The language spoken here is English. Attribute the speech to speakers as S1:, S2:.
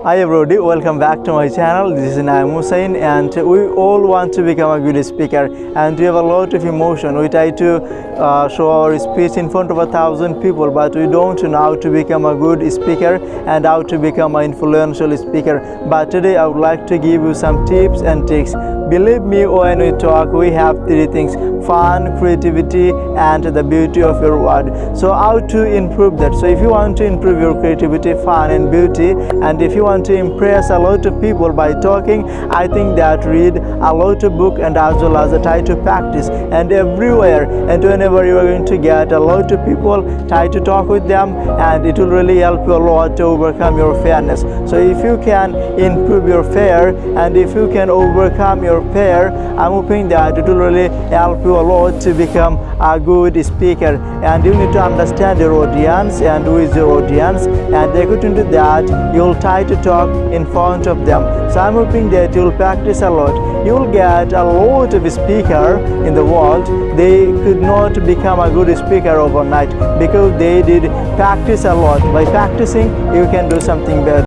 S1: Hi everybody, welcome back to my channel. This is Naim Hussain, and we all want to become a good speaker, and we have a lot of emotion. We try to show our speech in front of 1,000 people, but we don't know how to become a good speaker and how to become an influential speaker. But today I would like to give you some tips and tricks. Believe me, when we talk, we have three things: fun, creativity, and the beauty of your word. So how to improve that? So if you want to improve your creativity, fun, and beauty, and if you want to impress a lot of people by talking, I think that read a lot of book and as well as try to practice and everywhere, and whenever you are going to get a lot of people, try to talk with them, and it will really help you a lot to overcome your fearness. So if you can improve your fear and if you can overcome your fear, I'm hoping that it will really help you a lot to become a good speaker. And you need to understand your audience and who is your audience, and according to that you'll try to talk in front of them. So I'm hoping that you'll practice a lot. You'll get a lot of speaker in the world. They could not become a good speaker overnight because they did practice a lot. By practicing, you can do something better.